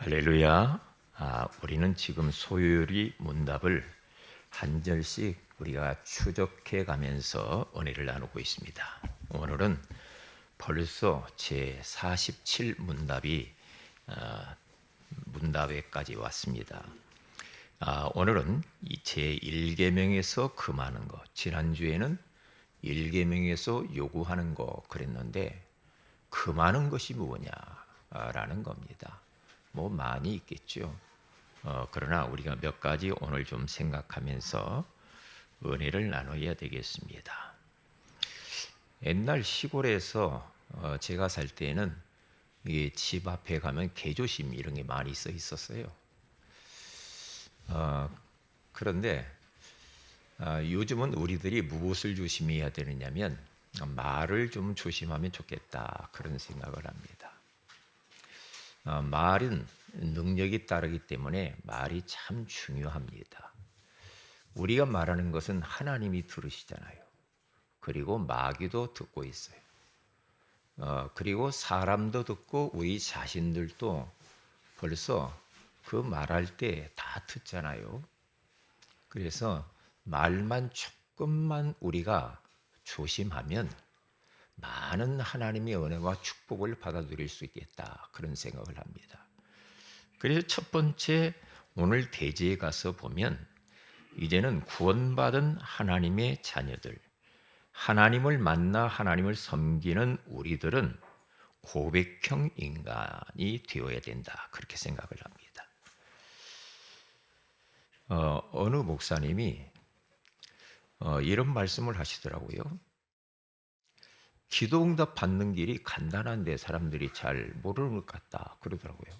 할렐루야. 우리는 지금 소요리 문답을 한 절씩 우리가 추적해 가면서 은혜를 나누고 있습니다. 오늘은 벌써 제 47 문답이 문답에까지 왔습니다. 오늘은 제 1계명에서 금하는 것, 지난주에는 1계명에서 요구하는 것 그랬는데 금하는 것이 뭐냐라는 겁니다. 뭐 많이 있겠죠. 그러나 우리가 몇 가지 오늘 좀 생각하면서 은혜를 나눠야 되겠습니다. 옛날 시골에서 제가 살 때는 집 앞에 가면 개조심 이런 게 많이 써 있었어요. 그런데 요즘은 우리들이 무엇을 조심해야 되느냐면 말을 좀 조심하면 좋겠다 그런 생각을 합니다. 말은 능력이 따르기 때문에 말이 참 중요합니다. 우리가 말하는 것은 하나님이 들으시잖아요. 그리고 마귀도 듣고 있어요. 그리고 사람도 듣고 우리 자신들도 벌써 그 말할 때 다 듣잖아요. 그래서 말만 조금만 우리가 조심하면 많은 하나님의 은혜와 축복을 받아들일 수 있겠다 그런 생각을 합니다. 그래서 첫 번째 오늘 대지에 가서 보면 이제는 구원받은 하나님의 자녀들, 하나님을 만나 하나님을 섬기는 우리들은 고백형 인간이 되어야 된다 그렇게 생각을 합니다. 어느 목사님이 이런 말씀을 하시더라고요. 기도응답 받는 길이 간단한데 사람들이 잘 모르는 것 같다 그러더라고요.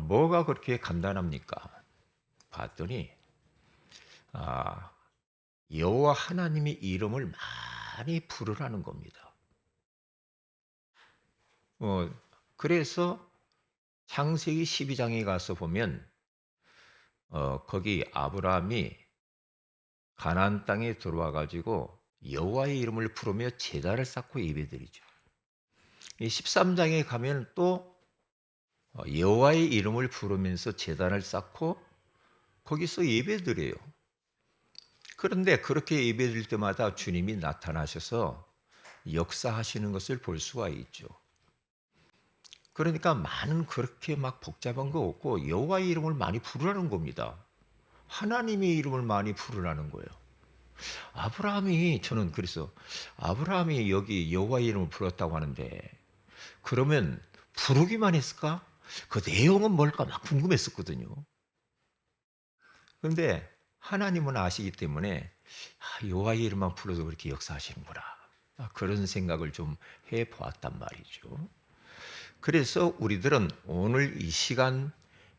뭐가 그렇게 간단합니까? 봤더니 여호와 하나님의 이름을 많이 부르라는 겁니다. 그래서 창세기 12장에 가서 보면 거기 아브라함이 가나안 땅에 들어와 가지고 여호와의 이름을 부르며 제단을 쌓고 예배드리죠. 이 13장에 가면 또 여호와의 이름을 부르면서 제단을 쌓고 거기서 예배드려요. 그런데 그렇게 예배드릴 때마다 주님이 나타나셔서 역사하시는 것을 볼 수가 있죠. 그러니까 많은 그렇게 막 복잡한 거 없고 여호와의 이름을 많이 부르라는 겁니다. 하나님의 이름을 많이 부르라는 거예요. 저는 그래서 아브라함이 여기 여호와의 이름을 불렀다고 하는데 그러면 부르기만 했을까? 그 내용은 뭘까 막 궁금했었거든요. 그런데 하나님은 아시기 때문에 여호와의 이름만 불러도 그렇게 역사하시는구나. 그런 생각을 좀 해보았단 말이죠. 그래서 우리들은 오늘 이 시간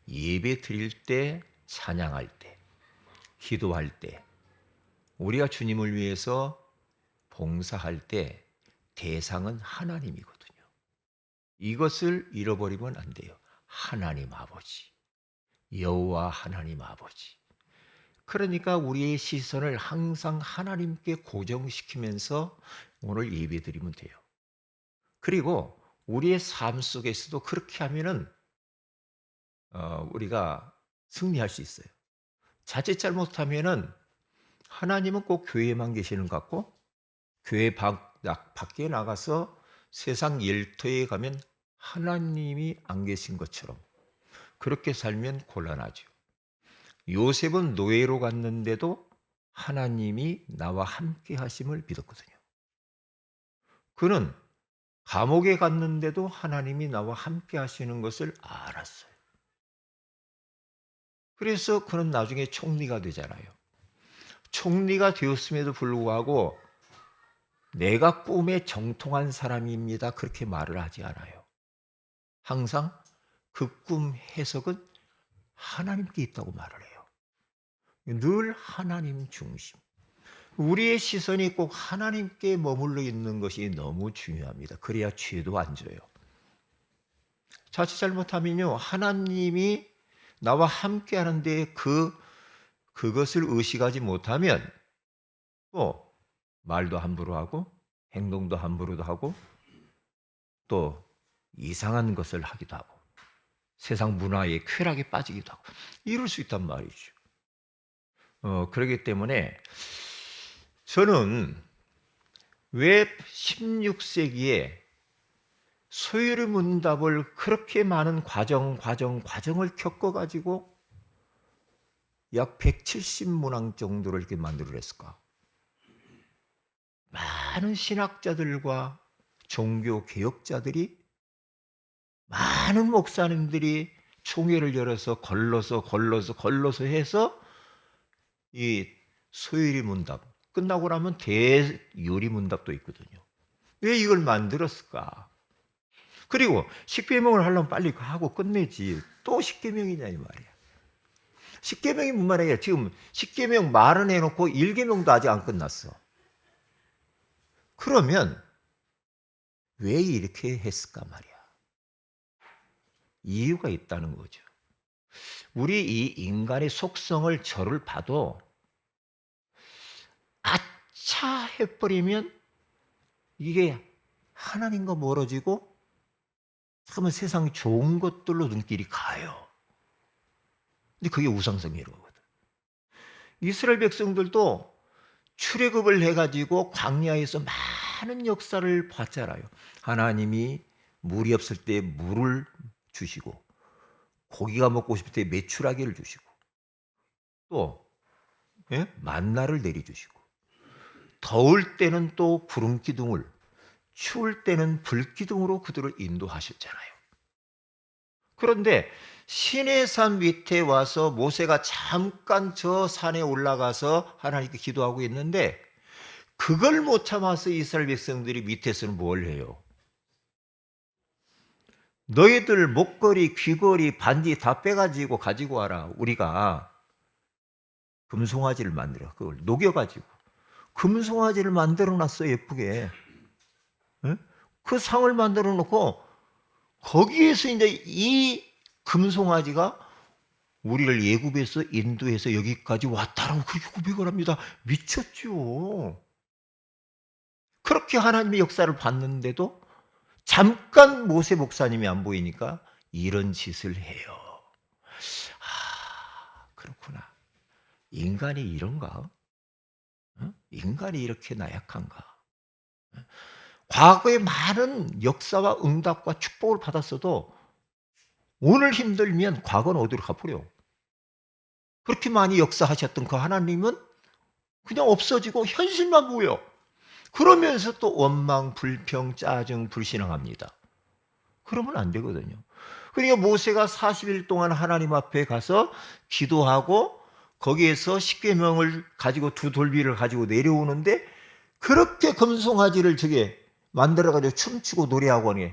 예배 드릴 때, 찬양할 때, 기도할 때, 우리가 주님을 위해서 봉사할 때 대상은 하나님이거든요. 이것을 잃어버리면 안 돼요. 하나님 아버지, 여호와 하나님 아버지. 그러니까 우리의 시선을 항상 하나님께 고정시키면서 오늘 예배드리면 돼요. 그리고 우리의 삶 속에서도 그렇게 하면은 우리가 승리할 수 있어요. 자칫 잘못하면은 하나님은 꼭 교회에만 계시는 것 같고 교회 밖에 나가서 세상 일터에 가면 하나님이 안 계신 것처럼 그렇게 살면 곤란하죠. 요셉은 노예로 갔는데도 하나님이 나와 함께 하심을 믿었거든요. 그는 감옥에 갔는데도 하나님이 나와 함께 하시는 것을 알았어요. 그래서 그는 나중에 총리가 되잖아요. 총리가 되었음에도 불구하고 내가 꿈에 정통한 사람입니다. 그렇게 말을 하지 않아요. 항상 그 꿈 해석은 하나님께 있다고 말을 해요. 늘 하나님 중심. 우리의 시선이 꼭 하나님께 머물러 있는 것이 너무 중요합니다. 그래야 죄도 안 져요. 자칫 잘못하면요, 하나님이 나와 함께 하는데 그것을 의식하지 못하면 또 말도 함부로 하고 행동도 함부로 하고 또 이상한 것을 하기도 하고 세상 문화의 쾌락에 빠지기도 하고 이럴 수 있단 말이죠. 그렇기 때문에 저는 왜 16세기에 소요리 문답을 그렇게 많은 과정을 겪어가지고 약 170문항 정도를 이렇게 만들어냈을까? 많은 신학자들과 종교 개혁자들이, 많은 목사님들이 총회를 열어서 걸러서 해서 이 소요리 문답 끝나고 나면 대요리 문답도 있거든요. 왜 이걸 만들었을까? 그리고 십계명을 하려면 빨리 하고 끝내지 또 십계명이냐 이 말이야. 십계명이 뭔 말이야? 지금 십계명 말은 해놓고 일계명도 아직 안 끝났어. 그러면 왜 이렇게 했을까 말이야. 이유가 있다는 거죠. 우리 이 인간의 속성을 저를 봐도 아차 해버리면 이게 하나님과 멀어지고 참은 세상 좋은 것들로 눈길이 가요. 근데 그게 우상성이라는 거거든. 이스라엘 백성들도 출애굽을 해가지고 광야에서 많은 역사를 봤잖아요. 하나님이 물이 없을 때 물을 주시고, 고기가 먹고 싶을 때 메추라기를 주시고, 또 만나를 내려주시고, 더울 때는 또 구름 기둥을, 추울 때는 불 기둥으로 그들을 인도하셨잖아요. 그런데 시내산 밑에 와서 모세가 잠깐 저 산에 올라가서 하나님께 기도하고 있는데 그걸 못 참아서 이스라엘 백성들이 밑에서는 뭘 해요? 너희들 목걸이, 귀걸이, 반지 다 빼가지고 가지고 와라. 우리가 금송아지를 만들어 그걸 녹여가지고 금송아지를 만들어놨어 예쁘게. 그 상을 만들어 놓고 거기에서 이제 이 금송아지가 우리를 예굽에서 인도해서 여기까지 왔다라고 그렇게 고백을 합니다. 미쳤죠. 그렇게 하나님의 역사를 봤는데도 잠깐 모세 목사님이 안 보이니까 이런 짓을 해요. 그렇구나. 인간이 이런가? 인간이 이렇게 나약한가? 과거에 많은 역사와 응답과 축복을 받았어도 오늘 힘들면 과거는 어디로 가버려? 그렇게 많이 역사하셨던 그 하나님은 그냥 없어지고 현실만 보여. 그러면서 또 원망, 불평, 짜증, 불신앙합니다. 그러면 안 되거든요. 그러니까 모세가 40일 동안 하나님 앞에 가서 기도하고 거기에서 십계명을 가지고 두 돌비를 가지고 내려오는데 그렇게 금송아지를 저게 만들어가지고 춤추고 노래하고 하니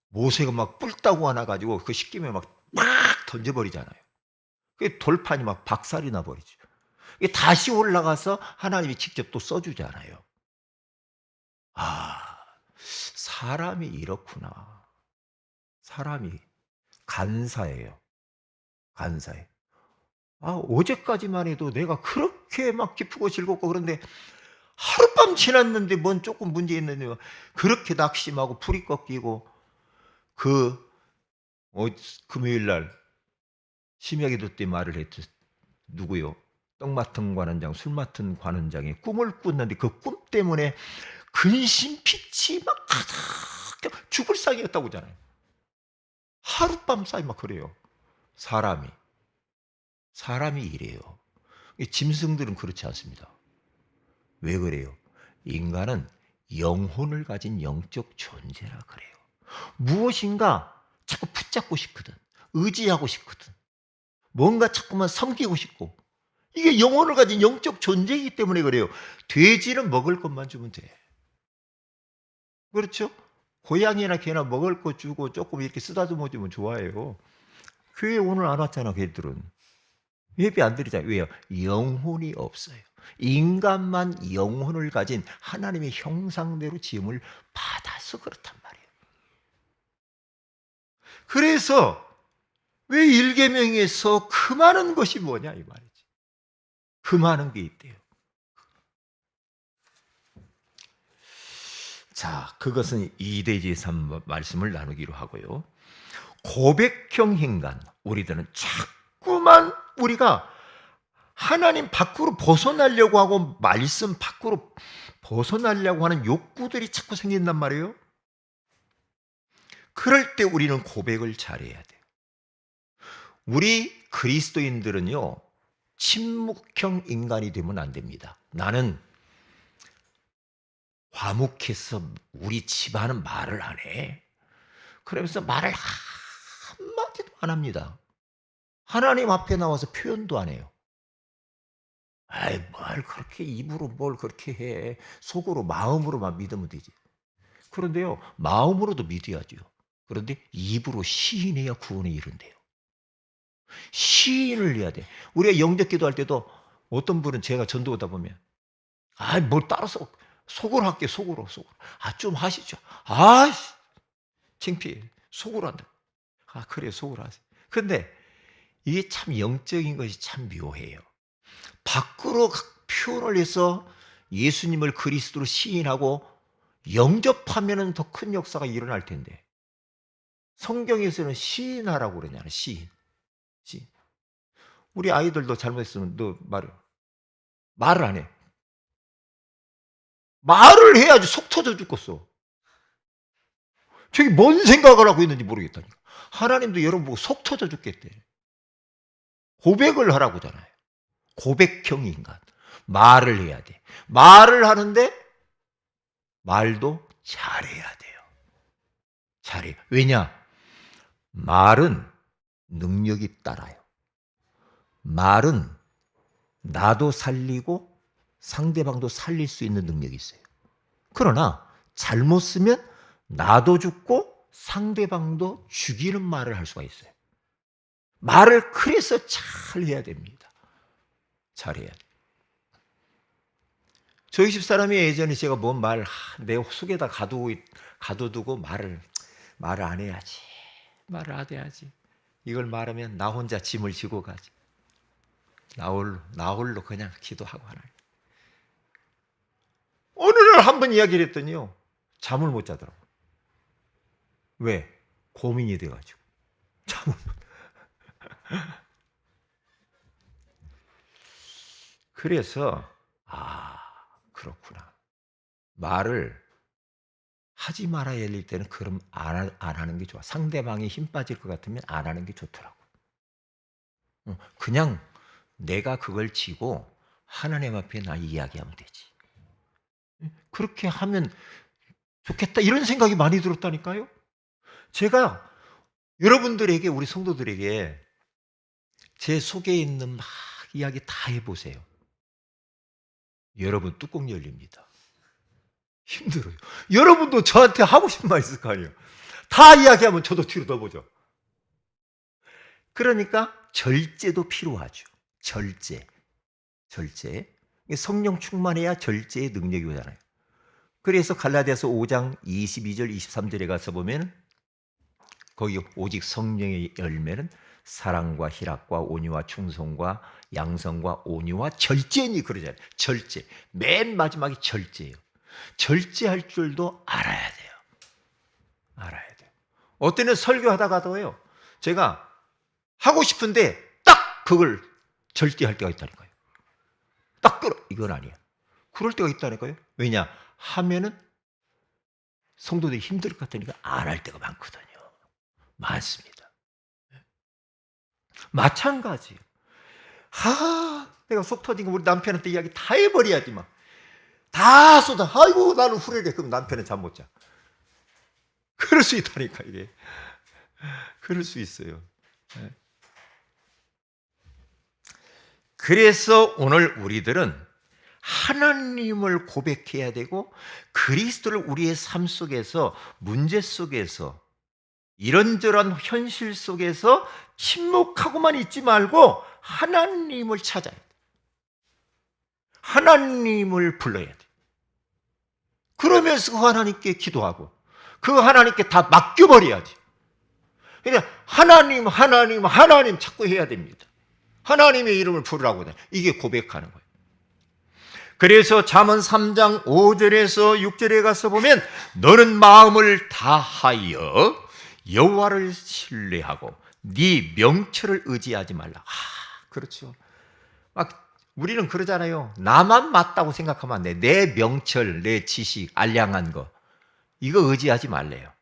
모세가 막 뿔따구 하나 가지고 그 십계명 막 던져버리잖아요. 그 돌판이 막 박살이 나버리죠. 다시 올라가서 하나님이 직접 또 써주잖아요. 사람이 이렇구나. 사람이 간사해요. 간사해. 어제까지만 해도 내가 그렇게 막 기쁘고 즐겁고 그런데 하룻밤 지났는데 뭔 조금 문제 있는데 그렇게 낙심하고 풀이 꺾이고 금요일 날 심야기도 때 말을 했죠. 누구요? 떡 맡은 관원장, 술 맡은 관원장이 꿈을 꿨는데 그 꿈 때문에 근심 피치 막 가득 죽을 상이었다고 하잖아요. 하룻밤 사이 막 그래요. 사람이 이래요. 짐승들은 그렇지 않습니다. 왜 그래요? 인간은 영혼을 가진 영적 존재라 그래요. 무엇인가 자꾸 붙잡고 싶거든. 의지하고 싶거든. 뭔가 자꾸만 섬기고 싶고. 이게 영혼을 가진 영적 존재이기 때문에 그래요. 돼지는 먹을 것만 주면 돼. 그렇죠? 고양이나 개나 먹을 거 주고 조금 이렇게 쓰다듬어 주면 좋아해요. 교회 오늘 안 왔잖아, 걔들은. 예배 안 드리잖아요. 왜요? 영혼이 없어요. 인간만 영혼을 가진 하나님의 형상대로 지음을 받아서 그렇단 말이에요. 그래서 왜 일계명에서 금하는 것이 뭐냐 이 말이지. 금하는 게 있대요. 자, 그것은 이대제삼 말씀을 나누기로 하고요. 고백형 인간, 우리들은 자꾸만 우리가 하나님 밖으로 벗어나려고 하고 말씀 밖으로 벗어나려고 하는 욕구들이 자꾸 생긴단 말이에요. 그럴 때 우리는 고백을 잘해야 돼요. 우리 그리스도인들은요, 침묵형 인간이 되면 안 됩니다. 나는 과묵해서 우리 집안은 말을 안 해. 그러면서 말을 한마디도 안 합니다. 하나님 앞에 나와서 표현도 안 해요. 아이, 뭘 그렇게 입으로 뭘 그렇게 해. 속으로, 마음으로만 믿으면 되지. 그런데요, 마음으로도 믿어야죠. 그런데 입으로 시인해야 구원에 이른대요. 시인을 해야 돼. 우리가 영접 기도할 때도 어떤 분은 제가 전도하다 보면, 아이, 뭘 따라서 속으로 할게, 속으로. 아, 좀 하시죠. 아, 창피해. 속으로 한다. 아, 그래, 속으로 하세요. 근데 이게 참 영적인 것이 참 묘해요. 밖으로 표현을 해서 예수님을 그리스도로 시인하고 영접하면 더 큰 역사가 일어날 텐데, 성경에서는 시인하라고 그러잖아요. 시인. 우리 아이들도 잘못했으면 너 말을 안 해. 말을 해야지. 속 터져 죽겠어. 저기 뭔 생각을 하고 있는지 모르겠다니까. 하나님도 여러분 보고 속 터져 죽겠대. 고백을 하라고 하잖아요. 고백형 인간. 말을 해야 돼. 말을 하는데 말도 잘해야 돼요. 잘해요. 왜냐? 말은 능력이 따라요. 말은 나도 살리고 상대방도 살릴 수 있는 능력이 있어요. 그러나 잘못 쓰면 나도 죽고 상대방도 죽이는 말을 할 수가 있어요. 말을 그래서 잘 해야 됩니다. 잘해야 돼요. 저희 집사람이 예전에 제가 뭔 말 내 속에다 가둬두고 말을 안 해야지. 말을 안 해야지. 이걸 말하면 나 혼자 짐을 지고 가지. 나 홀로 그냥 기도하고 하나님. 어느 날 한 번 이야기를 했더니요, 잠을 못 자더라고. 왜? 고민이 돼가지고. 잠을 못. 그래서 그렇구나. 말을 하지 말아야 할 때는 그럼 안 하는 게 좋아. 상대방이 힘 빠질 것 같으면 안 하는 게 좋더라고. 그냥 내가 그걸 지고 하나님 앞에 나 이야기하면 되지. 그렇게 하면 좋겠다, 이런 생각이 많이 들었다니까요. 제가 여러분들에게, 우리 성도들에게 제 속에 있는 막 이야기 다 해보세요. 여러분 뚜껑 열립니다. 힘들어요. 여러분도 저한테 하고 싶은 말 있을 거 아니에요. 다 이야기하면 저도 뒤로 넘어져. 그러니까 절제도 필요하죠. 절제. 성령 충만해야 절제의 능력이 오잖아요. 그래서 갈라디아서 5장 22절 23절에 가서 보면 거기 오직 성령의 열매는 사랑과 희락과 온유와 충성과 양성과 온유와 절제니 그러잖아요. 절제. 맨 마지막이 절제예요. 절제할 줄도 알아야 돼요. 어떤 애 설교하다가도요, 제가 하고 싶은데 딱 그걸 절제할 때가 있다니까요. 딱 끌어. 이건 아니야. 그럴 때가 있다니까요. 왜냐? 하면은 성도들이 힘들 것 같으니까 안 할 때가 많거든요. 많습니다. 마찬가지예요. 내가 속 터진 거 우리 남편한테 이야기 다 해버려야지 막. 다 쏟아. 아이고 나는 후회해. 그럼 남편은 잠 못 자. 그럴 수 있다니까 이게. 그럴 수 있어요. 그래서 오늘 우리들은 하나님을 고백해야 되고 그리스도를 우리의 삶 속에서, 문제 속에서, 이런저런 현실 속에서 침묵하고만 있지 말고 하나님을 찾아야 돼. 하나님을 불러야 돼. 그러면서 그 하나님께 기도하고 그 하나님께 다 맡겨버려야지. 그냥 하나님 자꾸 해야 됩니다. 하나님의 이름을 부르라고 해. 이게 고백하는 거예요. 그래서 잠언 3장 5절에서 6절에 가서 보면 너는 마음을 다하여 여호와를 신뢰하고 네 명철을 의지하지 말라. 그렇죠. 막 우리는 그러잖아요. 나만 맞다고 생각하면 안 돼. 내 명철, 내 지식, 알량한 거 이거 의지하지 말래요.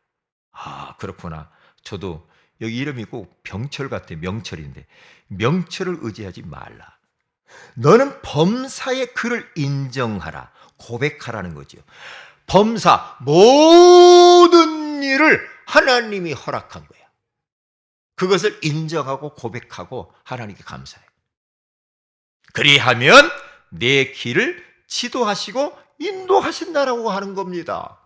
그렇구나. 저도 여기 이름이 꼭 병철 같아요. 명철인데 명철을 의지하지 말라. 너는 범사의 그를 인정하라. 고백하라는 거죠. 범사 모든 일을 하나님이 허락한 거야. 그것을 인정하고 고백하고 하나님께 감사해. 그리하면 내 길을 지도하시고 인도하신다라고 하는 겁니다.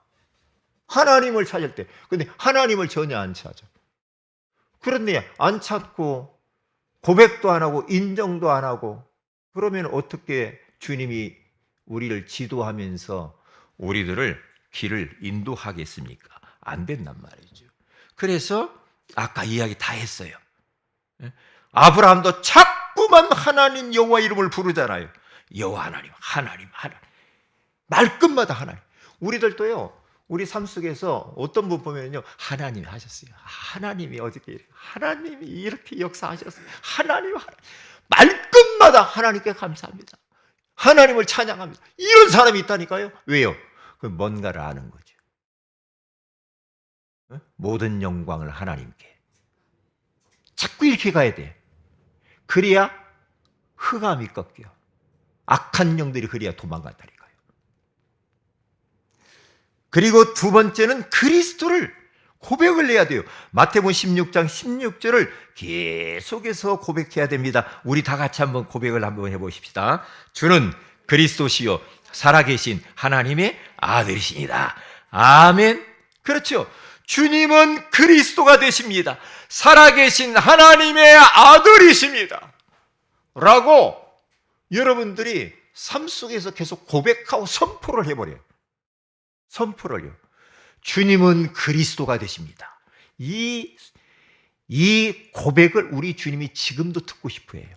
하나님을 찾을 때. 근데 하나님을 전혀 안 찾아. 그런데 안 찾고 고백도 안 하고 인정도 안 하고 그러면 어떻게 주님이 우리를 지도하면서 우리들을 길을 인도하겠습니까? 안 된단 말이죠. 그래서 아까 이야기 다 했어요. 아브라함도 자꾸만 하나님 여호와 이름을 부르잖아요. 여호와 하나님, 하나님, 하나님. 말끝마다 하나님. 우리들도요. 우리 삶 속에서 어떤 분 보면요. 하나님이 하셨어요. 하나님이 어저께 하나님이 이렇게 역사하셨어요. 하나님. 말끝마다 하나님께 감사합니다. 하나님을 찬양합니다. 이런 사람이 있다니까요. 왜요? 그 뭔가를 아는 거죠. 모든 영광을 하나님께. 자꾸 이렇게 가야 돼. 그래야 흑암이 꺾여. 악한 영들이 그래야 도망간다니까요. 그리고 두 번째는 그리스도를 고백을 해야 돼요. 마태복음 16장 16절을 계속해서 고백해야 됩니다. 우리 다 같이 한번 고백을 한번 해보십시다. 주는 그리스도시요 살아계신 하나님의 아들이십니다. 아멘. 그렇죠. 주님은 그리스도가 되십니다. 살아계신 하나님의 아들이십니다. 라고 여러분들이 삶 속에서 계속 고백하고 선포를 해버려요. 선포를요. 주님은 그리스도가 되십니다. 이 고백을 우리 주님이 지금도 듣고 싶어 해요.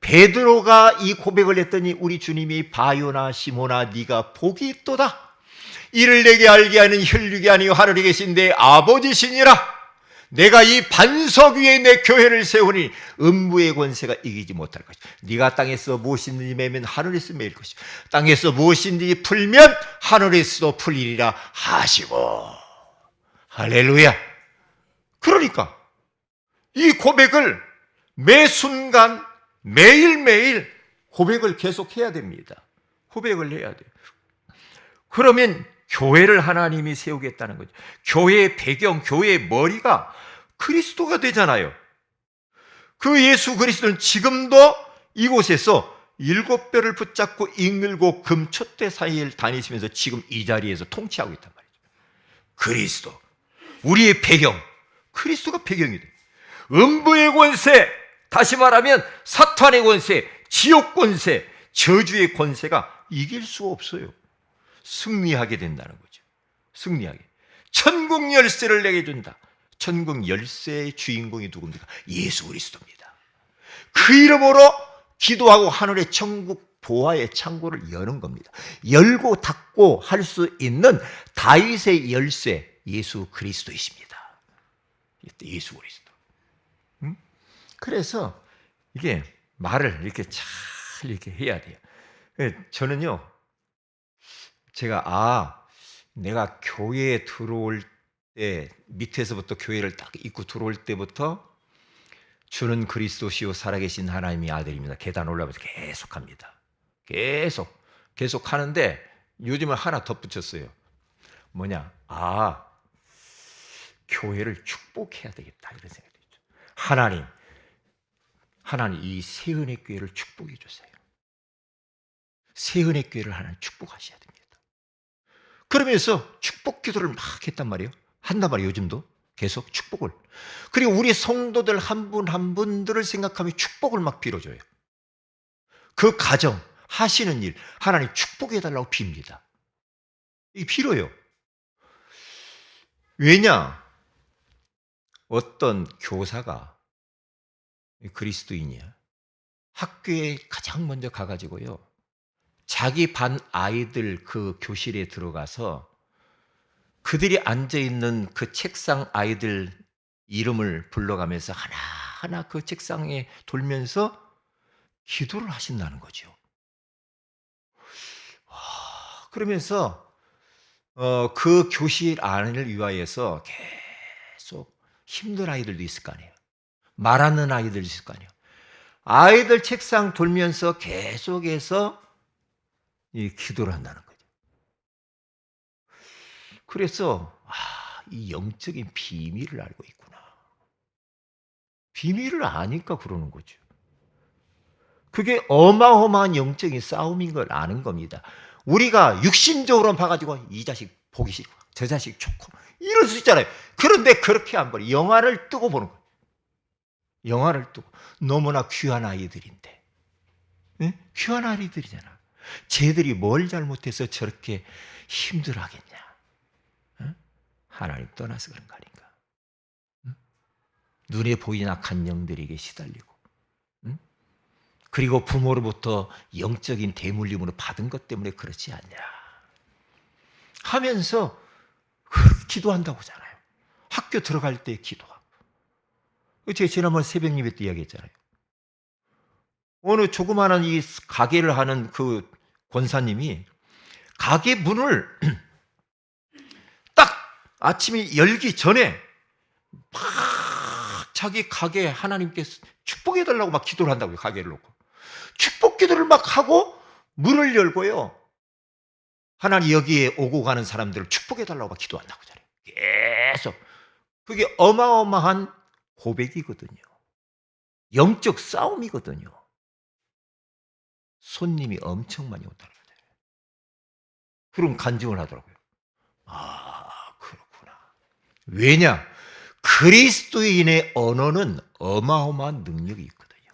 베드로가 이 고백을 했더니 우리 주님이 바요나 시모나 네가 복이 있도다. 이를 내게 알게 하는 혈육이 아니요 하늘에 계신 내 아버지시니라. 내가 이 반석 위에 내 교회를 세우니 음부의 권세가 이기지 못할 것이다. 네가 땅에서 무엇이든지 매면 하늘에서 매일 것이고 땅에서 무엇이든지 풀면 하늘에서도 풀리리라 하시고. 할렐루야. 그러니까 이 고백을 매 순간 매일매일 고백을 계속해야 됩니다. 고백을 해야 돼요. 그러면 교회를 하나님이 세우겠다는 거죠. 교회의 배경, 교회의 머리가 그리스도가 되잖아요. 그 예수 그리스도는 지금도 이곳에서 7뼈를 붙잡고 이늘고 금촛대 사이를 다니시면서 지금 이 자리에서 통치하고 있단 말이죠. 그리스도. 우리의 배경. 그리스도가 배경이 돼. 음부의 권세, 다시 말하면 사탄의 권세, 지옥 권세, 저주의 권세가 이길 수 없어요. 승리하게 된다는 거죠. 승리하게. 천국 열쇠를 내게 준다. 천국 열쇠의 주인공이 누굽니까? 예수 그리스도입니다. 그 이름으로 기도하고 하늘의 천국 보화의 창고를 여는 겁니다. 열고 닫고 할 수 있는 다윗의 열쇠 예수 그리스도이십니다. 예수 그리스도. 그래서 이게 말을 이렇게 잘 이렇게 해야 돼요. 저는요. 제가 내가 교회에 들어올 때 밑에서부터 교회를 딱 입고 들어올 때부터 주는 그리스도시요 살아계신 하나님의 아들입니다. 계단 올라가면서 계속합니다. 계속 하는데 요즘은 하나 덧붙였어요. 뭐냐? 교회를 축복해야 되겠다 이런 생각이 들죠. 하나님 이 세은의 교회를 축복해 주세요. 세은의 교회를 하나님 축복하셔야 됩니다. 그러면서 축복 기도를 막 했단 말이에요. 한단 말이에요. 요즘도 계속 축복을. 그리고 우리 성도들 한 분 한 분들을 생각하며 축복을 막 빌어줘요. 그 가정 하시는 일 하나님 축복해달라고 빕니다. 이 빌어요. 왜냐? 어떤 교사가 그리스도인이야. 학교에 가장 먼저 가가지고요. 자기 반 아이들 그 교실에 들어가서 그들이 앉아있는 그 책상 아이들 이름을 불러가면서 하나하나 그 책상에 돌면서 기도를 하신다는 거죠. 그러면서 그 교실 안을 위하여서 계속 힘든 아이들도 있을 거 아니에요. 말하는 아이들도 있을 거 아니에요. 아이들 책상 돌면서 계속해서 이 기도를 한다는 거죠. 그래서 이 영적인 비밀을 알고 있구나. 비밀을 아니까 그러는 거죠. 그게 어마어마한 영적인 싸움인 걸 아는 겁니다. 우리가 육신적으로 봐가지고 이 자식 보기 싫고 저 자식 좋고 이럴 수 있잖아요. 그런데 그렇게 안 보니 영화를 뜨고 보는 거예요. 영화를 뜨고 너무나 귀한 아이들인데, 응? 귀한 아이들이잖아. 쟤들이 뭘 잘못해서 저렇게 힘들어하겠냐? 응? 하나님 떠나서 그런 거 아닌가? 응? 눈에 보이는 악한 영들에게 시달리고, 응? 그리고 부모로부터 영적인 대물림으로 받은 것 때문에 그렇지 않냐 하면서 기도한다고 하잖아요. 학교 들어갈 때 기도하고. 제가 지난번 새벽 예배 때 이야기했잖아요. 어느 조그마한 이 가게를 하는 그 권사님이 가게 문을 딱 아침에 열기 전에 막 자기 가게 하나님께 축복해달라고 막 기도를 한다고요. 가게를 놓고 축복 기도를 막 하고 문을 열고요. 하나님 여기에 오고 가는 사람들을 축복해달라고 막 기도한다고 하잖아요. 계속. 그게 어마어마한 고백이거든요. 영적 싸움이거든요. 손님이 엄청 많이 온다는 거예요. 그럼 간증을 하더라고요. 그렇구나. 왜냐? 그리스도인의 언어는 어마어마한 능력이 있거든요.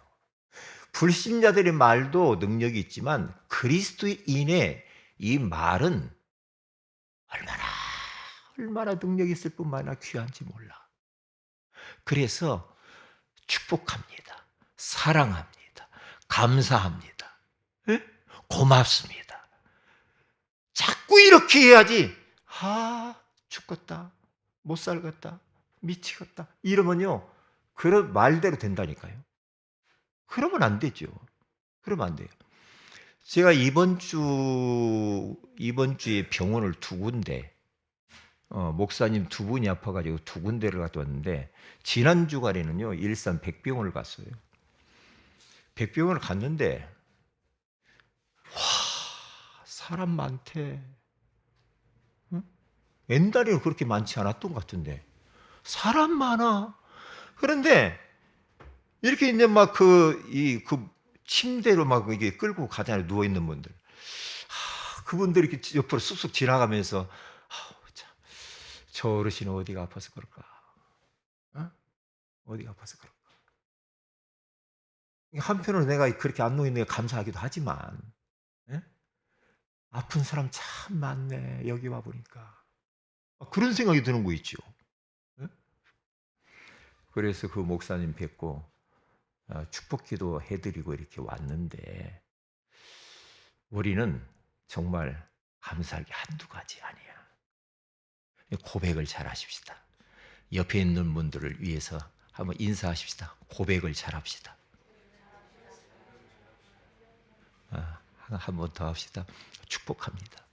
불신자들의 말도 능력이 있지만 그리스도인의 이 말은 얼마나 능력이 있을 뿐만 아니라 귀한지 몰라. 그래서 축복합니다. 사랑합니다. 감사합니다. 네? 고맙습니다. 자꾸 이렇게 해야지. 죽겠다. 못 살겠다. 미치겠다. 이러면요. 그런 말대로 된다니까요. 그러면 안 되죠. 그러면 안 돼요. 제가 이번 주에 병원을 2군데, 목사님 2분이 아파가지고 2군데를 갔다 왔는데, 지난 주간에는요, 일산 백병원을 갔어요. 백병원을 갔는데, 사람 많대. 응? 옛날에는 그렇게 많지 않았던 것 같은데, 사람 많아. 그런데, 이렇게 이제 막 그 침대로 막 이게 끌고 가잖아요. 누워있는 분들. 그분들이 이렇게 옆으로 쑥쑥 지나가면서, 참, 저 어르신은 어디가 아파서 그럴까? 어디가 아파서 그럴까? 한편으로 내가 그렇게 안 누워있는 게 감사하기도 하지만, 예? 아픈 사람 참 많네. 여기 와보니까. 그런 생각이 드는 거 있죠. 예? 그래서 그 목사님 뵙고, 축복 기도 해드리고 이렇게 왔는데, 우리는 정말 감사할 게 한두 가지 아니야. 고백을 잘 하십시다. 옆에 있는 분들을 위해서 한번 인사하십시다. 고백을 잘 합시다. 한 번 더 합시다. 축복합니다.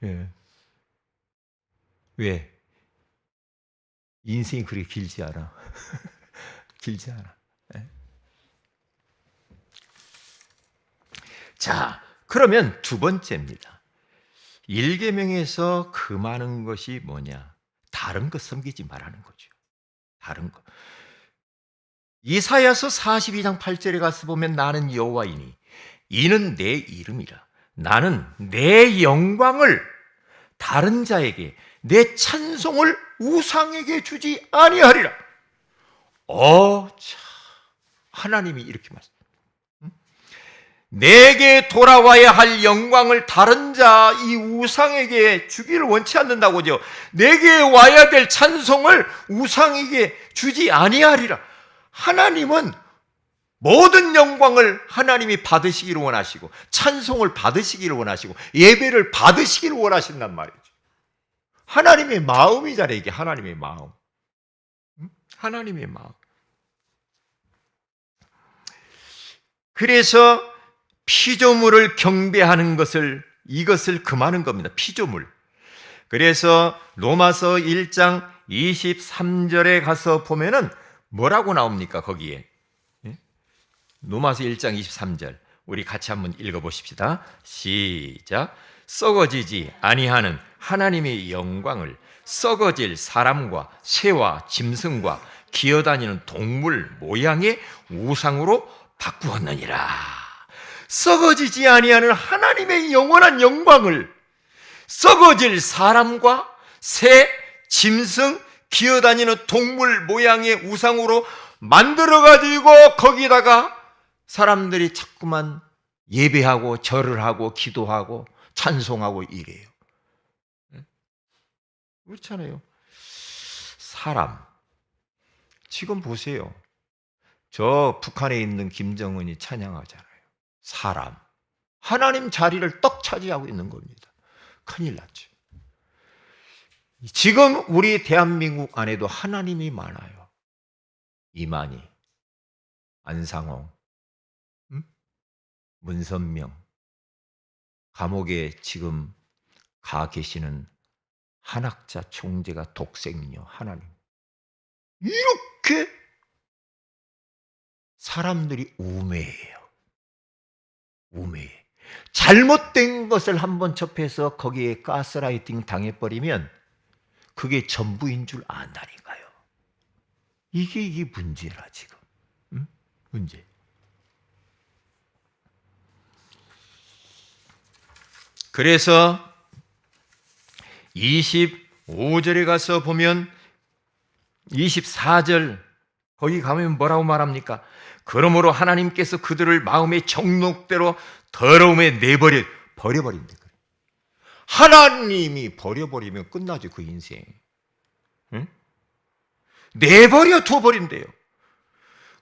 예. 왜? 인생이 그렇게 길지 않아. 길지 않아. 예. 자, 그러면 2번째입니다. 1계명에서 금하는 것이 뭐냐? 다른 것 섬기지 말라는 거죠. 다른 것. 이사야서 42장 8절에 가서 보면 나는 여호와이니 이는 내 이름이라. 나는 내 영광을 다른 자에게 내 찬송을 우상에게 주지 아니하리라. 참, 하나님이 이렇게 말씀. 내게 돌아와야 할 영광을 다른 자, 이 우상에게 주기를 원치 않는다고죠. 내게 와야 될 찬송을 우상에게 주지 아니하리라. 하나님은 모든 영광을 하나님이 받으시기를 원하시고 찬송을 받으시기를 원하시고 예배를 받으시기를 원하신단 말이죠. 하나님의 마음이잖아요. 이게 하나님의 마음. 하나님의 마음. 그래서 피조물을 경배하는 이것을 금하는 겁니다. 피조물. 그래서 로마서 1장 23절에 가서 보면은 뭐라고 나옵니까? 거기에. 로마서 1장 23절. 우리 같이 한번 읽어보십시다. 시작. 썩어지지 아니하는 하나님의 영광을 썩어질 사람과 새와 짐승과 기어다니는 동물 모양의 우상으로 바꾸었느니라. 썩어지지 아니하는 하나님의 영원한 영광을 썩어질 사람과 새, 짐승, 기어다니는 동물 모양의 우상으로 만들어가지고 거기다가 사람들이 자꾸만 예배하고 절을 하고 기도하고 찬송하고 이래요. 그렇잖아요. 사람. 지금 보세요. 저 북한에 있는 김정은이 찬양하잖아요. 사람. 하나님 자리를 떡 차지하고 있는 겁니다. 큰일 났죠. 지금 우리 대한민국 안에도 하나님이 많아요. 이만희, 안상홍, 문선명, 감옥에 지금 가 계시는 한학자 총재가 독생녀 하나님. 이렇게 사람들이 우매해요. 우매해. 잘못된 것을 한번 접해서 거기에 가스라이팅 당해버리면 그게 전부인 줄 안다니까요. 이게 문제라 지금. 문제. 그래서 25절에 가서 보면 24절 거기 가면 뭐라고 말합니까? 그러므로 하나님께서 그들을 마음의 정욕대로 더러움에 버려버린다. 하나님이 버려버리면 끝나죠. 그 인생. 응? 내버려 둬버린대요.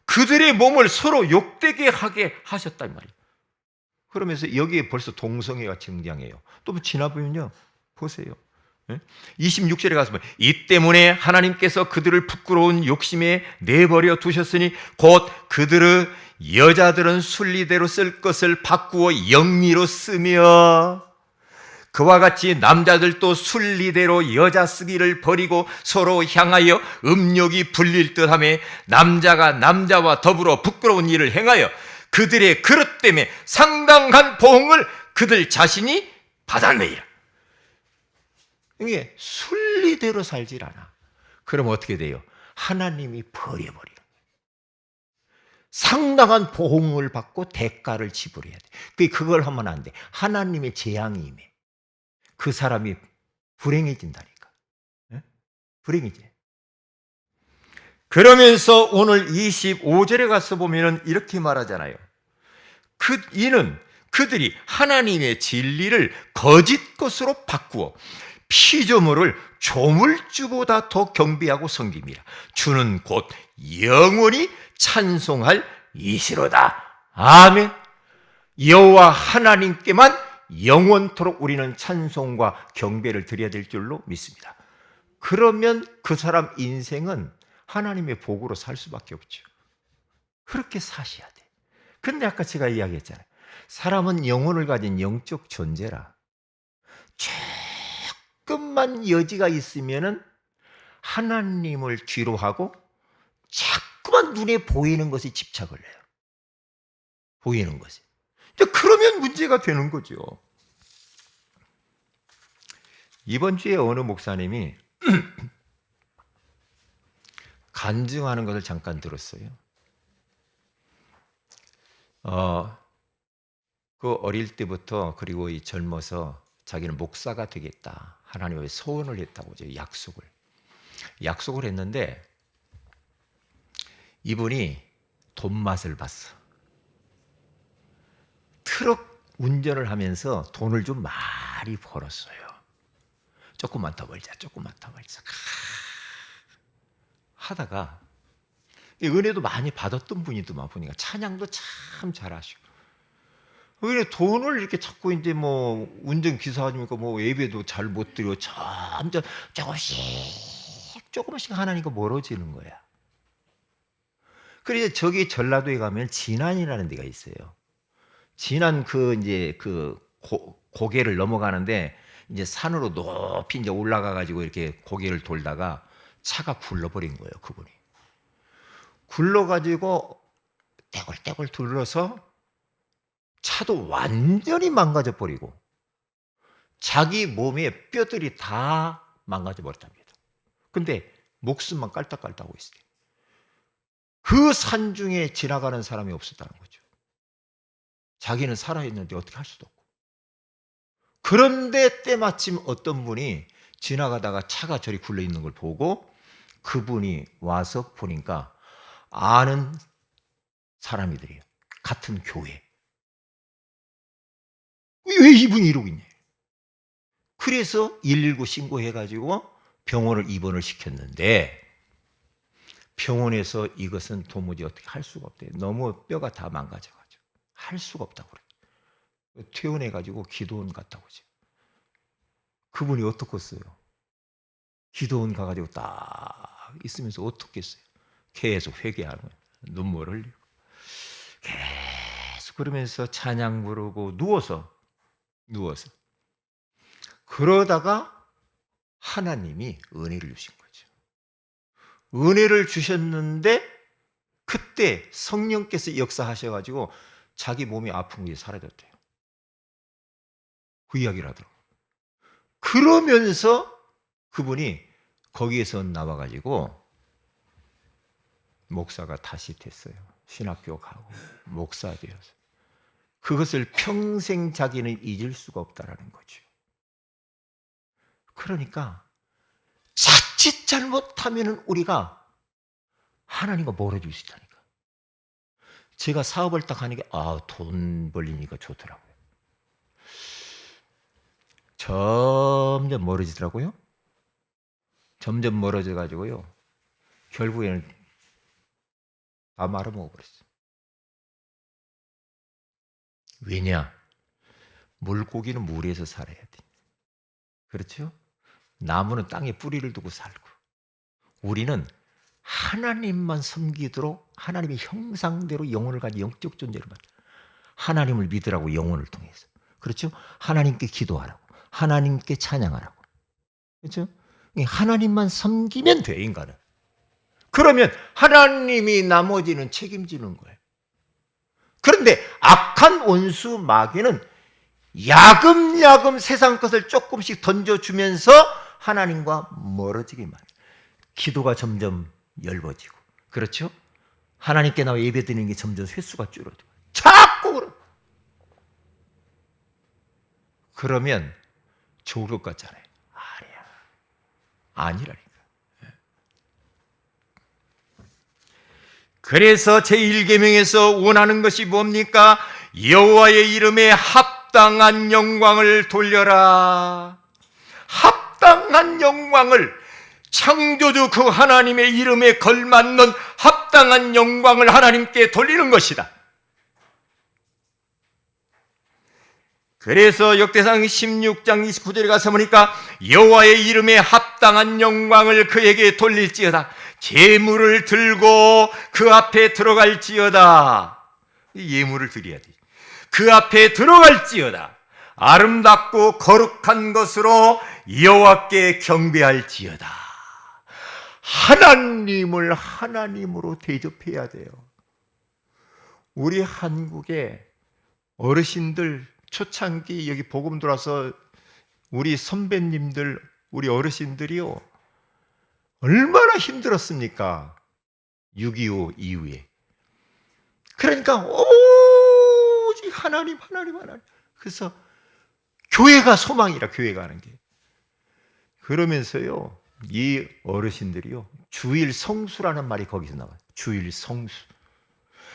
그들의 몸을 서로 욕되게 하게 하셨단 말이에요. 그러면서 여기에 벌써 동성애가 등장해요. 또 지나보면요. 보세요. 26절에 가서 보면 이 때문에 하나님께서 그들을 부끄러운 욕심에 내버려 두셨으니 곧 그들의 여자들은 순리대로 쓸 것을 바꾸어 영리로 쓰며 그와 같이 남자들도 순리대로 여자 쓰기를 버리고 서로 향하여 음욕이 불릴 듯하며 남자가 남자와 더불어 부끄러운 일을 행하여 그들의 그릇 때문에 상당한 보응을 그들 자신이 받았느니라. 이게 순리대로 살질 않아. 그럼 어떻게 돼요? 하나님이 버려버리는 거예요. 상당한 보응을 받고 대가를 지불해야 돼. 그걸 하면 안 돼. 하나님의 재앙이 임해. 그 사람이 불행해진다니까. 불행해져. 그러면서 오늘 25절에 가서 보면 이렇게 말하잖아요. 이는 그들이 하나님의 진리를 거짓 것으로 바꾸어 피조물을 조물주보다 더 경배하고 섬깁니다. 주는 곧 영원히 찬송할 이시로다. 아멘. 여호와 하나님께만 영원토록 우리는 찬송과 경배를 드려야 될 줄로 믿습니다. 그러면 그 사람 인생은 하나님의 복으로 살 수밖에 없죠. 그렇게 사셔야 돼. 근데 아까 제가 이야기했잖아요. 사람은 영혼을 가진 영적 존재라. 조금만 여지가 있으면은 하나님을 뒤로 하고 자꾸만 눈에 보이는 것에 집착을 해요. 보이는 것이. 그러면 문제가 되는 거죠. 이번 주에 어느 목사님이 간증하는 것을 잠깐 들었어요. 그 어릴 때부터 그리고 이 젊어서 자기는 목사가 되겠다. 하나님의 소원을 했다고 약속을 했는데 이분이 돈 맛을 봤어. 트럭 운전을 하면서 돈을 좀 많이 벌었어요. 조금만 더 벌자. 하다가 은혜도 많이 받았던 분이더만 보니까 찬양도 참 잘하시고. 왜 돈을 이렇게 자꾸 이제 뭐 운전기사 아닙니까? 뭐 예배도 잘 못 드려. 점점 조금씩 하나님과 멀어지는 거야. 그래서 저기 전라도에 가면 진안이라는 데가 있어요. 진안 이제 고개를 넘어가는데 이제 산으로 높이 이제 올라가 가지고 이렇게 고개를 돌다가 차가 굴러버린 거예요, 그분이. 굴러가지고 떼굴떼굴 둘러서 차도 완전히 망가져 버리고 자기 몸의 뼈들이 다 망가져 버렸답니다. 근데 목숨만 깔딱깔딱하고 있어요. 그 산 중에 지나가는 사람이 없었다는 거죠. 자기는 살아있는데 어떻게 할 수도 없고. 그런데 때마침 어떤 분이 지나가다가 차가 저리 굴러 있는 걸 보고 그분이 와서 보니까 아는 사람이들이에요. 같은 교회. 왜 이분이 이러고 있냐. 그래서 119 신고해가지고 병원을 입원을 시켰는데 병원에서 이것은 도무지 어떻게 할 수가 없대요. 너무 뼈가 다 망가져가지고 할 수가 없다고 그래요. 퇴원해가지고 기도원 갔다 오죠. 그분이 어떻겠어요? 기도원 가가지고 딱 있으면서 어떻겠어요? 계속 회개하는 거예요. 눈물 흘리고 계속 그러면서 찬양 부르고 누워서 그러다가 하나님이 은혜를 주신 거죠. 은혜를 주셨는데 그때 성령께서 역사하셔가지고 자기 몸이 아픈 게 사라졌대요. 그 이야기를 하더라고요. 그러면서 그분이 거기에서 나와가지고 목사가 다시 됐어요. 신학교 가고 목사 되어서. 그것을 평생 자기는 잊을 수가 없다라는 거죠. 그러니까 자칫 잘못하면 우리가 하나님과 멀어질 수 있다니까. 제가 사업을 딱 하는 게 돈 벌리니까 좋더라고요. 점점 멀어지더라고요. 점점 멀어져 가지고요. 결국에는 다 말아먹어버렸어요. 왜냐? 물고기는 물에서 살아야 돼. 그렇죠? 나무는 땅에 뿌리를 두고 살고 우리는 하나님만 섬기도록 하나님의 형상대로 영혼을 가진 영적 존재를 만들어. 하나님을 믿으라고 영혼을 통해서. 그렇죠? 하나님께 기도하라고. 하나님께 찬양하라고. 그렇죠? 하나님만 섬기면 돼, 인간은. 그러면 하나님이 나머지는 책임지는 거예요. 그런데 악한 원수 마귀는 야금야금 세상 것을 조금씩 던져주면서 하나님과 멀어지기만 해요. 기도가 점점 얇아지고, 그렇죠? 하나님께 나와 예배드리는 게 점점 횟수가 줄어들고 자꾸 그러. 그러면 좋을 것 같잖아요. 아니야. 아니라니까. 그래서 제1계명에서 원하는 것이 뭡니까? 여호와의 이름에 합당한 영광을 돌려라. 합당한 영광을, 창조주 그 하나님의 이름에 걸맞는 합당한 영광을 하나님께 돌리는 것이다. 그래서 역대상 16장 29절에 가서 보니까 여호와의 이름에 합당한 영광을 그에게 돌릴지어다. 제물을 들고 그 앞에 들어갈지어다. 예물을 드려야 돼. 그 앞에 들어갈지어다. 아름답고 거룩한 것으로 여호와께 경배할지어다. 하나님을 하나님으로 대접해야 돼요. 우리 한국의 어르신들 초창기 여기 복음 들어와서 우리 선배님들, 우리 어르신들이요, 얼마나 힘들었습니까? 6.25 이후에. 그러니까 오직 하나님. 그래서 교회가 소망이라, 교회가 하는 게. 그러면서요, 이 어르신들이요, 주일 성수라는 말이 거기서 나와요. 주일 성수.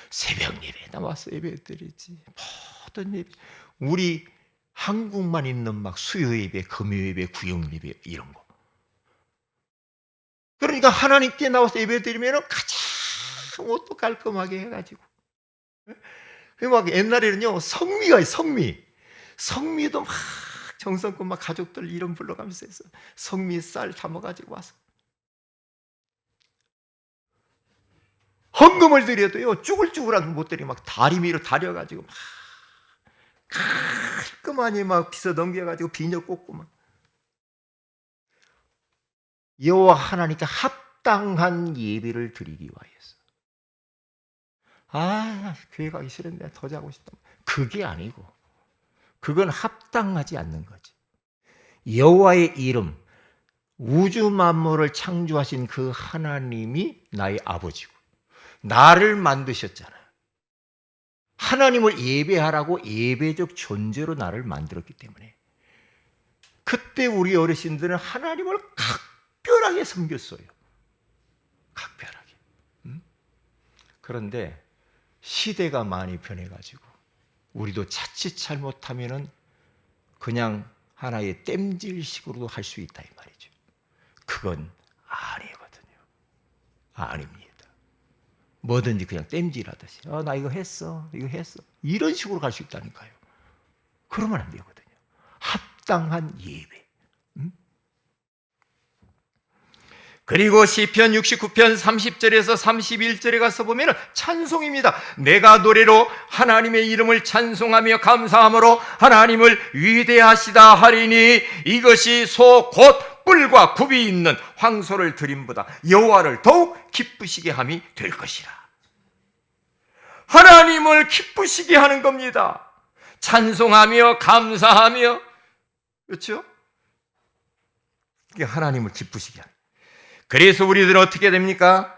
새벽 예배 나와서 예배 드리지. 모든 예배. 우리 한국만 있는 막 수요 예배, 금요 예배, 구역 예배 이런 거. 그러니까 하나님께 나와서 예배 드리면 가장 옷도 깔끔하게 해가지고. 막 옛날에는요, 성미가 성미도 막 정성껏 막 가족들 이름 불러가면서 해서 성미 쌀 담아가지고 와서 헌금을 드려도요, 쭈글쭈글한 못들이 막 다리미로 다려가지고 막 깔끔하니 막 빗어 넘겨가지고 비녀 꽂고 막 여호와 하나님께 합당한 예배를 드리기 위하여서. 교회 가기 싫은데 더 자고 싶다. 그게 아니고, 그건 합당하지 않는 거지. 여호와의 이름, 우주 만물을 창조하신 그 하나님이 나의 아버지고 나를 만드셨잖아요. 하나님을 예배하라고 예배적 존재로 나를 만들었기 때문에 그때 우리 어르신들은 하나님을 각별하게 섬겼어요. 각별하게. 그런데 시대가 많이 변해가지고 우리도 자칫 잘못하면은 그냥 하나의 땜질식으로도 할 수 있다 이 말이죠. 그건 아니거든요. 아닙니다. 뭐든지 그냥 땜질하듯이 나 이거 했어 이런 식으로 갈 수 있다니까요. 그러면 안 되거든요. 합당한 예배. 그리고 시편 69편 30절에서 31절에 가서 보면 찬송입니다. 내가 노래로 하나님의 이름을 찬송하며 감사함으로 하나님을 위대하시다 하리니 이것이 소 곧 뿔과 굽이 있는 황소를 드림보다 여호와를 더욱 기쁘시게 함이 될 것이라. 하나님을 기쁘시게 하는 겁니다. 찬송하며 감사하며, 그렇죠? 이게 하나님을 기쁘시게 하는. 그래서 우리들은 어떻게 됩니까?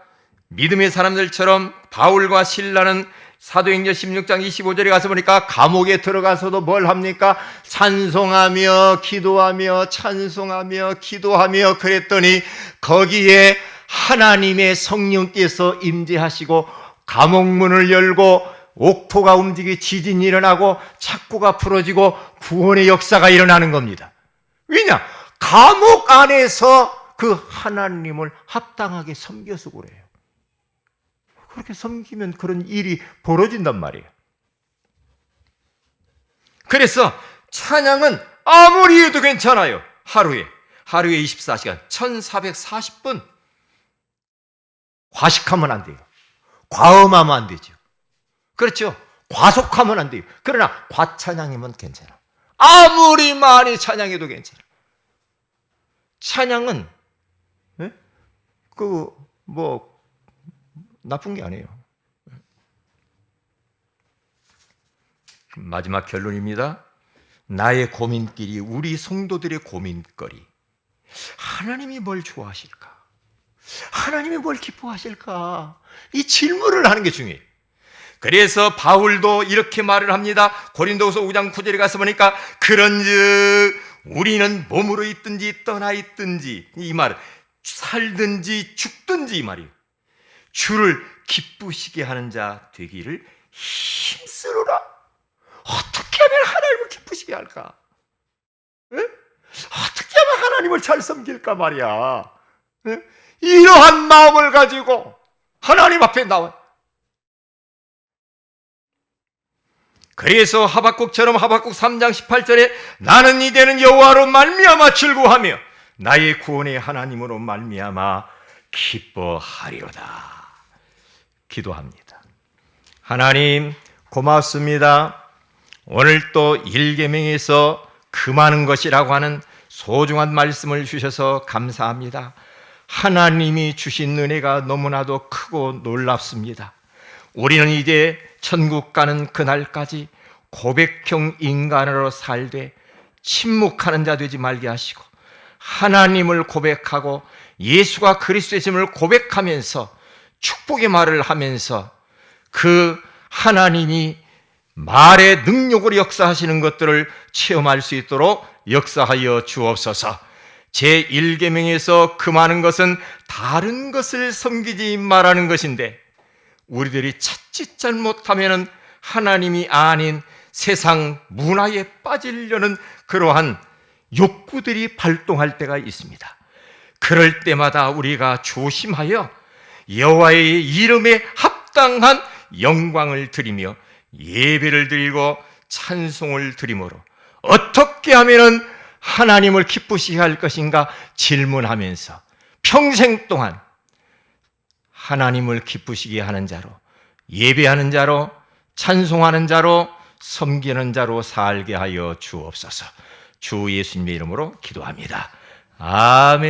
믿음의 사람들처럼 바울과 실라는 사도행전 16장 25절에 가서 보니까 감옥에 들어가서도 뭘 합니까? 찬송하며 기도하며 찬송하며 기도하며 그랬더니 거기에 하나님의 성령께서 임재하시고 감옥문을 열고 옥토가 움직이 지진이 일어나고 착고가 풀어지고 구원의 역사가 일어나는 겁니다. 왜냐? 감옥 안에서 그 하나님을 합당하게 섬겨서 그래요. 그렇게 섬기면 그런 일이 벌어진단 말이에요. 그래서 찬양은 아무리 해도 괜찮아요. 하루에 24시간 1440분 과식하면 안 돼요. 과음하면 안 되죠. 그렇죠? 과속하면 안 돼요. 그러나 과찬양이면 괜찮아. 아무리 많이 찬양해도 괜찮아. 찬양은 나쁜 게 아니에요. 마지막 결론입니다. 나의 고민길이 우리 성도들의 고민거리. 하나님이 뭘 좋아하실까? 하나님이 뭘 기뻐하실까? 이 질문을 하는 게 중요해요. 그래서 바울도 이렇게 말을 합니다. 고린도후서 5장 9절에 가서 보니까 그런즉 우리는 몸으로 있든지 떠나 있든지, 이 말 살든지 죽든지 이 말이에요. 주를 기쁘시게 하는 자 되기를 힘쓰노라. 어떻게 하면 하나님을 기쁘시게 할까? 에? 어떻게 하면 하나님을 잘 섬길까 말이야. 에? 이러한 마음을 가지고 하나님 앞에 나와. 그래서 하박국처럼 하박국 3장 18절에 나는 이제는 여호와로 말미암아 즐거워하며 나의 구원의 하나님으로 말미암아 기뻐하리로다 기도합니다. 하나님 고맙습니다. 오늘 또 1계명에서 금하는 것이라고 하는 소중한 말씀을 주셔서 감사합니다. 하나님이 주신 은혜가 너무나도 크고 놀랍습니다. 우리는 이제 천국 가는 그날까지 고백형 인간으로 살되 침묵하는 자 되지 말게 하시고 하나님을 고백하고 예수가 그리스도이심을 고백하면서 축복의 말을 하면서 그 하나님이 말의 능력으로 역사하시는 것들을 체험할 수 있도록 역사하여 주옵소서. 제1계명에서 금하는 것은 다른 것을 섬기지 말라는 것인데 우리들이 자칫 잘못하면 하나님이 아닌 세상 문화에 빠지려는 그러한 욕구들이 발동할 때가 있습니다. 그럴 때마다 우리가 조심하여 여호와의 이름에 합당한 영광을 드리며 예배를 드리고 찬송을 드림으로 어떻게 하면은 하나님을 기쁘시게 할 것인가 질문하면서 평생 동안 하나님을 기쁘시게 하는 자로, 예배하는 자로, 찬송하는 자로, 섬기는 자로 살게 하여 주옵소서. 주 예수님의 이름으로 기도합니다. 아멘.